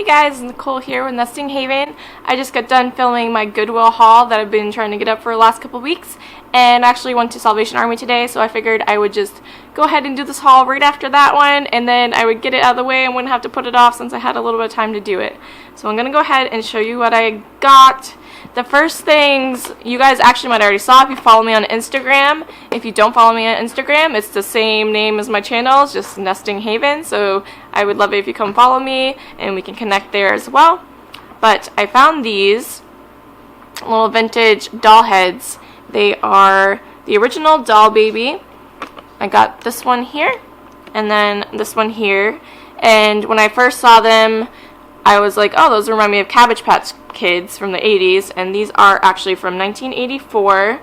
Hey guys, Nicole here with Nesting Haven. I just got done filming my Goodwill haul that I've been trying to get up for the last couple weeks, and actually went to Salvation Army today, so I figured I would just go ahead and do this haul right after that one, and then I would get it out of the way and wouldn't have to put it off since I had a little bit of time to do it. So I'm going to go ahead and show you what I got. The first things you guys actually might already saw if you follow me on Instagram. If you don't follow me on Instagram, it's the same name as my channel, it's just Nesting Haven, so I would love it if you come follow me and we can connect there as well. But I found these little vintage doll heads. They are the original doll baby. I got this one here and then this one here, and when I first saw them I was like, oh, those remind me of Cabbage Patch Kids from the 80s, and these are actually from 1984.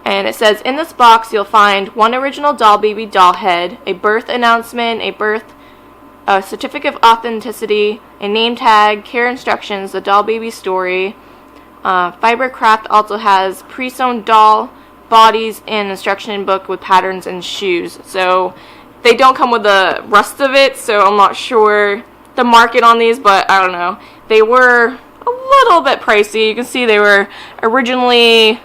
And it says, in this box you'll find one original doll baby doll head, a birth announcement, a certificate of authenticity, a name tag, care instructions, the doll baby story. Fibercraft also has pre-sewn doll bodies and instruction book with patterns and shoes. So they don't come with the rest of it, so I'm not sure the market on these, but I don't know. They were a little bit pricey. You can see they were originally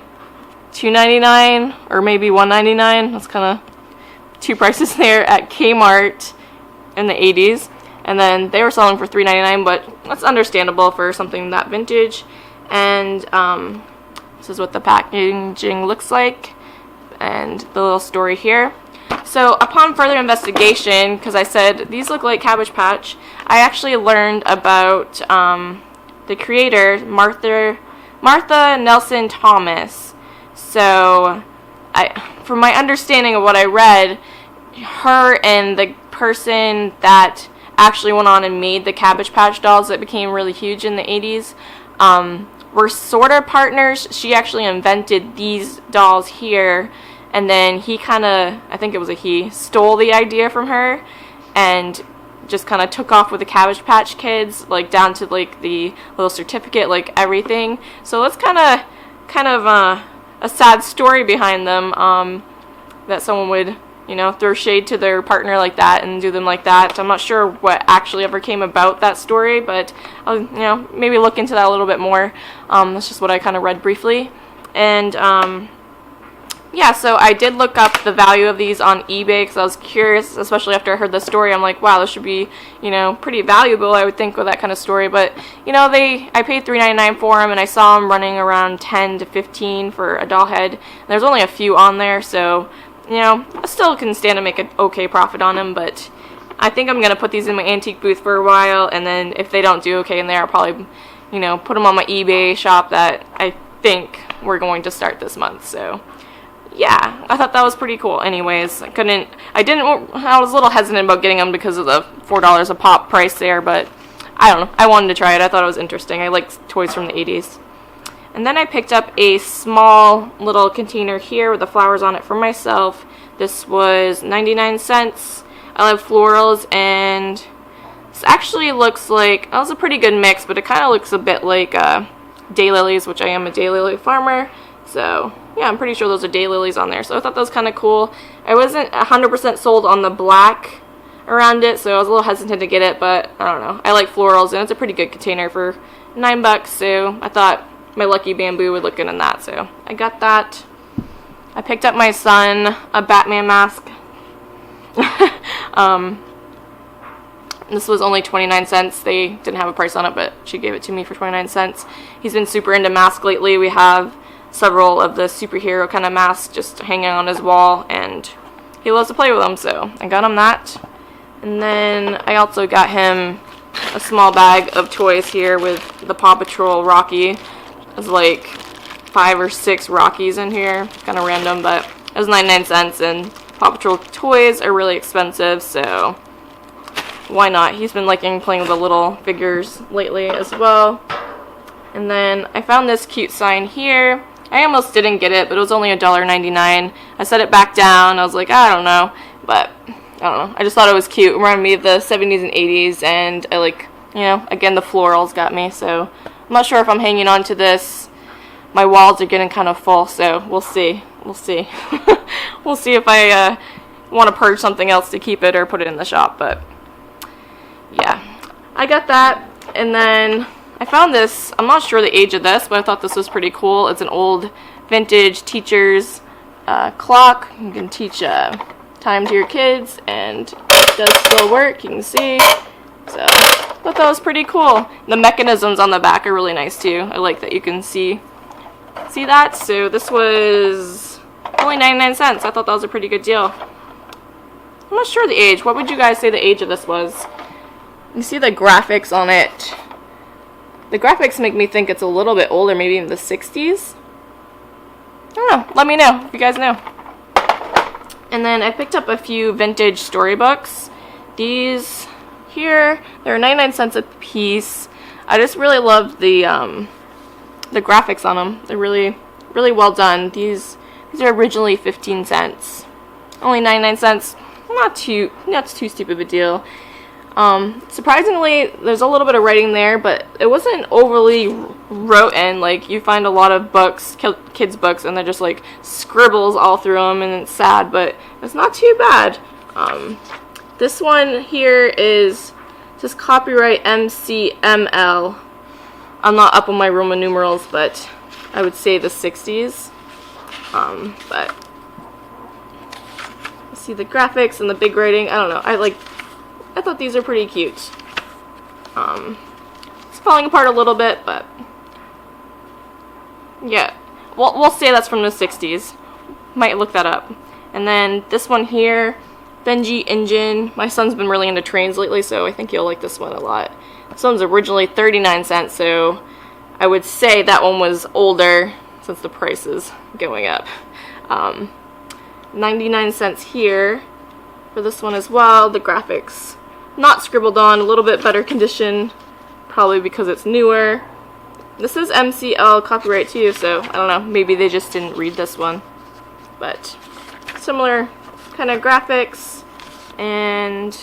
$2.99 or maybe $1.99. That's kind of two prices there at Kmart in the 80s, and then they were selling for $3.99, but that's understandable for something that vintage. And this is what the packaging looks like, and the little story here. So upon further investigation, because I said these look like Cabbage Patch, I actually learned about the creator, Martha Nelson Thomas. So from my understanding of what I read, her and the person that actually went on and made the Cabbage Patch dolls that became really huge in the 80s were sort of partners. She actually invented these dolls here, and then he kind of, I think it was a he, stole the idea from her and just kind of took off with the Cabbage Patch Kids, like down to like the little certificate, like everything. So that's kind of a sad story behind them, that someone would, you know, throw shade to their partner like that and do them like that. I'm not sure what actually ever came about that story, but I'll, you know, maybe look into that a little bit more. That's just what I kind of read briefly. And yeah, so I did look up the value of these on eBay because I was curious, especially after I heard the story. I'm like, wow, this should be, you know, pretty valuable, I would think, with that kind of story. But, you know, I paid $3.99 for them, and I saw them running around $10 to $15 for a doll head. And there's only a few on there, so, you know, I still can stand to make an okay profit on them. But I think I'm going to put these in my antique booth for a while, and then if they don't do okay in there, I'll probably, you know, put them on my eBay shop that I think we're going to start this month. So yeah, I thought that was pretty cool. Anyways, I was a little hesitant about getting them because of the $4 a pop price there, but I don't know. I wanted to try it. I thought it was interesting. I like toys from the 80s. And then I picked up a small little container here with the flowers on it for myself. This was 99 cents. I love florals, and this actually looks like, that was a pretty good mix, but it kind of looks a bit like daylilies, which I am a daylily farmer. So yeah, I'm pretty sure those are daylilies on there. So I thought that was kind of cool. I wasn't 100% sold on the black around it, so I was a little hesitant to get it, but I don't know. I like florals, and it's a pretty good container for $9, so I thought my lucky bamboo would look good in that, so I got that. I picked up my son a Batman mask. This was only 29 cents. They didn't have a price on it, but she gave it to me for 29 cents. He's been super into masks lately. We have several of the superhero kind of masks just hanging on his wall, and he loves to play with them, so I got him that. And then I also got him a small bag of toys here with the Paw Patrol Rocky. There's like 5 or 6 Rockies in here, kind of random, but it was 99 cents, and Paw Patrol toys are really expensive, so why not? He's been liking playing with the little figures lately as well. And then I found this cute sign here. I almost didn't get it, but it was only $1.99. I set it back down. I was like, I don't know, but I don't know. I just thought it was cute. It reminded me of the 70s and 80s, and I like, you know, again, the florals got me, so I'm not sure if I'm hanging on to this. My walls are getting kind of full, so we'll see. We'll see. We'll see if I want to purge something else to keep it or put it in the shop, but yeah. I got that. And then I found this, I'm not sure the age of this, but I thought this was pretty cool. It's an old vintage teacher's clock. You can teach time to your kids, and it does still work, you can see. So I thought that was pretty cool. The mechanisms on the back are really nice too. I like that you can see that. So this was only 99 cents. I thought that was a pretty good deal. I'm not sure the age. What would you guys say the age of this was? You see the graphics on it. The graphics make me think it's a little bit older, maybe in the 60s. I don't know. Let me know if you guys know. And then I picked up a few vintage storybooks. These here, they're 99 cents a piece. I just really love the graphics on them. They're really well done. These are originally 15 cents. Only 99 cents. Not too steep of a deal. Surprisingly, there's a little bit of writing there, but it wasn't overly written. Like, you find a lot of books, kids' books, and they're just like scribbles all through them, and it's sad, but it's not too bad. This one here is just copyright MCML. I'm not up on my Roman numerals, but I would say the 60s. But see the graphics and the big writing. I don't know. I thought these are pretty cute. It's falling apart a little bit, but yeah. We'll say that's from the 60s. Might look that up. And then this one here, Benji Engine. My son's been really into trains lately, so I think you'll like this one a lot. This one's originally 39 cents, so I would say that one was older since the price is going up. 99 cents here for this one as well. The graphics not scribbled on, a little bit better condition, probably because it's newer. This is MCL copyright too, so I don't know, maybe they just didn't read this one. But similar kind of graphics. And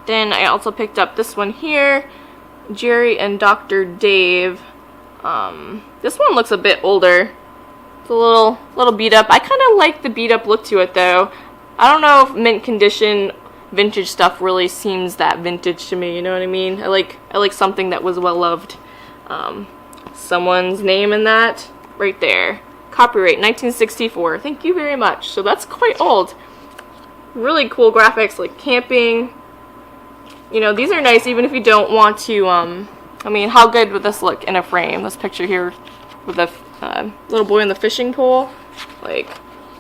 then I also picked up this one here, Jerry and Dr. Dave. This one looks a bit older. It's a little beat up. I kind of like the beat up look to it though. I don't know if mint condition vintage stuff really seems that vintage to me, you know what I mean? I like something that was well loved. Someone's name in that right there. Copyright 1964. Thank you very much. So that's quite old. Really cool graphics, like camping. You know, these are nice even if you don't want to, I mean, how good would this look in a frame? This picture here with the little boy in the fishing pole. Like,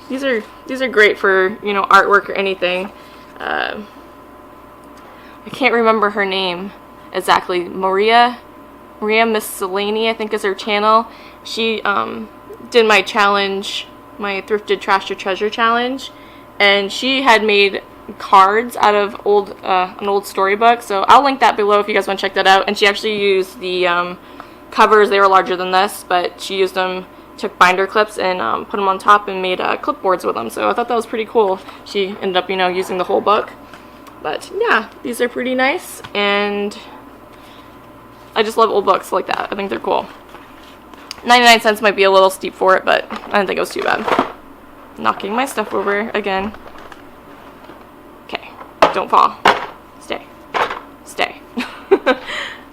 these are great for, you know, artwork or anything. I can't remember her name exactly. Maria Miscellany, I think is her channel. She did my challenge, my Thrifted Trash to Treasure challenge, and she had made cards out of an old storybook, so I'll link that below if you guys want to check that out. And she actually used the covers. They were larger than this, but she used them, took binder clips and put them on top and made clipboards with them, so I thought that was pretty cool. She ended up, you know, using the whole book. But yeah, these are pretty nice, and I just love old books like that. I think they're cool. 99 cents might be a little steep for it, but I didn't think it was too bad. Knocking my stuff over again. Okay, don't fall. Stay.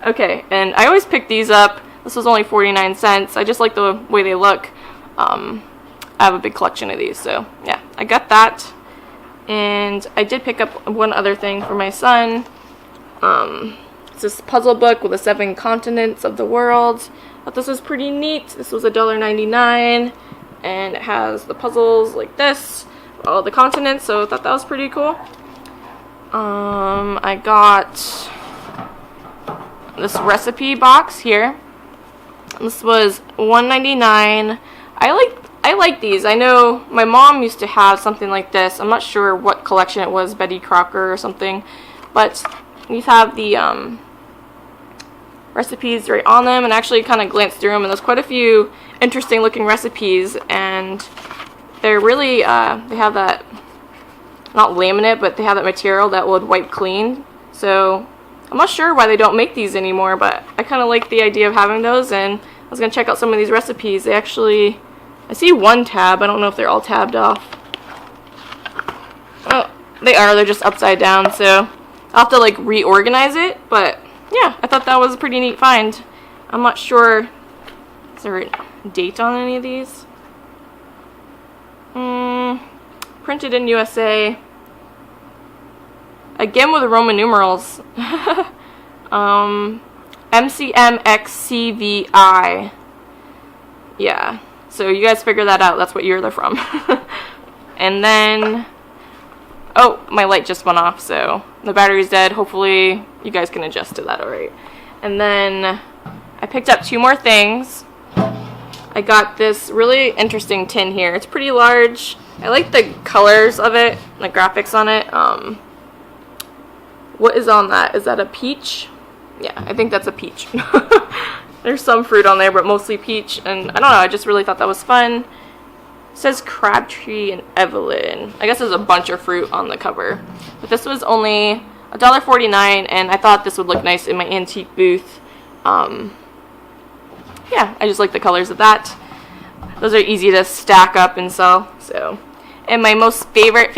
Okay, and I always pick these up. This was only 49 cents. I just like the way they look. I have a big collection of these, so yeah, I got that. And I did pick up one other thing for my son. It's this puzzle book with the 7 continents of the world. I thought this was pretty neat. This was $1.99, and it has the puzzles like this, all the continents, so I thought that was pretty cool. I got this recipe box here. This was $1.99. I like these. I know my mom used to have something like this. I'm not sure what collection it was, Betty Crocker or something, but these have the recipes right on them, and actually kind of glanced through them, and there's quite a few interesting looking recipes, and they're really they have that, not laminate, but they have that material that would wipe clean. So I'm not sure why they don't make these anymore, but I kind of like the idea of having those, and I was going to check out some of these recipes. They actually, I see one tab. I don't know if they're all tabbed off. Oh, they are. They're just upside down, so I'll have to like reorganize it, but yeah, I thought that was a pretty neat find. I'm not sure, is there a date on any of these? Printed in USA. Again with Roman numerals. MCMXCVI. Yeah, so you guys figure that out. That's what year they're from. And then, oh, my light just went off, so the battery's dead. Hopefully you guys can adjust to that alright. And then I picked up 2 more things. I got this really interesting tin here. It's pretty large. I like the colors of it, the graphics on it. What is on that? Is that a peach? Yeah, I think that's a peach. There's some fruit on there, but mostly peach. And I don't know, I just really thought that was fun. It says Crabtree and Evelyn. I guess there's a bunch of fruit on the cover. But this was only $1.49, and I thought this would look nice in my antique booth. Yeah, I just like the colors of that. Those are easy to stack up and sell. So, and my most favorite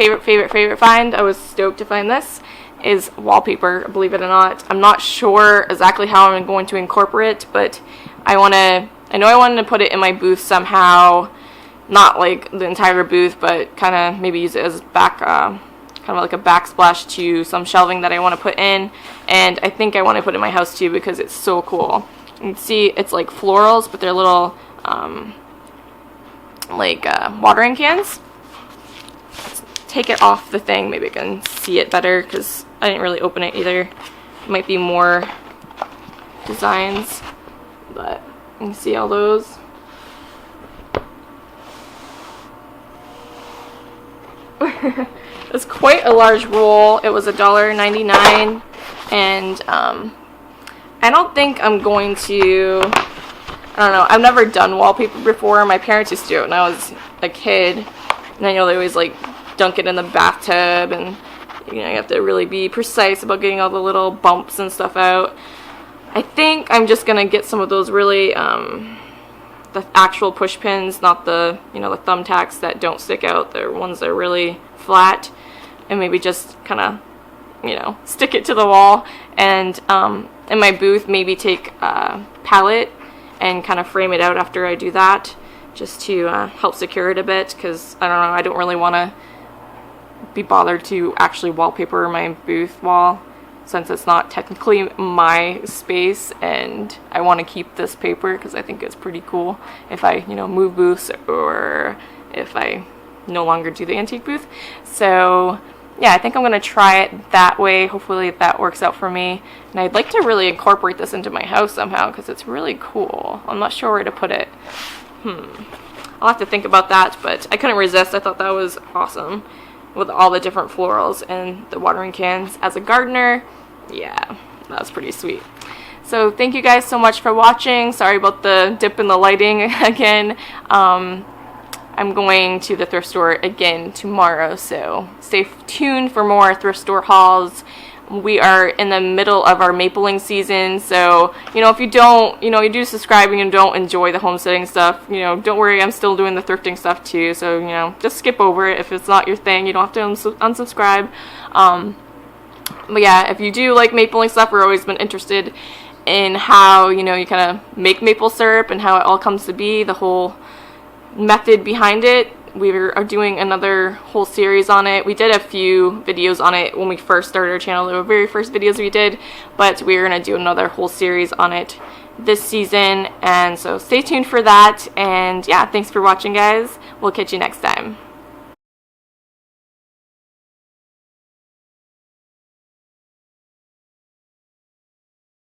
find, I was stoked to find this, is wallpaper, believe it or not. I'm not sure exactly how I'm going to incorporate it, but I know I wanted to put it in my booth somehow. Not like the entire booth, but kind of maybe use it as back, kind of like a backsplash to some shelving that I want to put in. And I think I want to put it in my house too because it's so cool. You can see it's like florals, but they're little watering cans. Let's take it off the thing. Maybe I can see it better because I didn't really open it either. Might be more designs, but you can see all those. It's quite a large roll. It was $1.99, and I don't think I'm going to, I don't know, I've never done wallpaper before. My parents used to do it when I was a kid, and I know they always like dunk it in the bathtub, and you know, you have to really be precise about getting all the little bumps and stuff out. I think I'm just gonna get some of those really the actual push pins, not the, you know, the thumbtacks that don't stick out. They're ones that are really flat, and maybe just kind of, you know, stick it to the wall. And in my booth, maybe take a palette and kind of frame it out after I do that, just to help secure it a bit, because I don't know, I don't really want to be bothered to actually wallpaper my booth wall, since it's not technically my space, and I want to keep this paper because I think it's pretty cool if I, you know, move booths or if I no longer do the antique booth. So yeah, I think I'm going to try it that way. Hopefully that works out for me. And I'd like to really incorporate this into my house somehow because it's really cool. I'm not sure where to put it. I'll have to think about that, but I couldn't resist. I thought that was awesome with all the different florals and the watering cans. As a gardener, yeah, that was pretty sweet. So thank you guys so much for watching. Sorry about the dip in the lighting again. I'm going to the thrift store again tomorrow, so stay tuned for more thrift store hauls. We are in the middle of our mapling season, so, you know, if you don't, you know, you do subscribing and don't enjoy the homesteading stuff, you know, don't worry, I'm still doing the thrifting stuff too, so, you know, just skip over it. If it's not your thing, you don't have to unsubscribe. But yeah, if you do like mapling stuff, we've always been interested in how, you know, you kind of make maple syrup and how it all comes to be, the whole method behind it. We are doing another whole series on it. We did a few videos on it when we first started our channel. They were the very first videos we did, but we're going to do another whole series on it this season, and so stay tuned for that. And yeah, thanks for watching, guys. We'll catch you next time.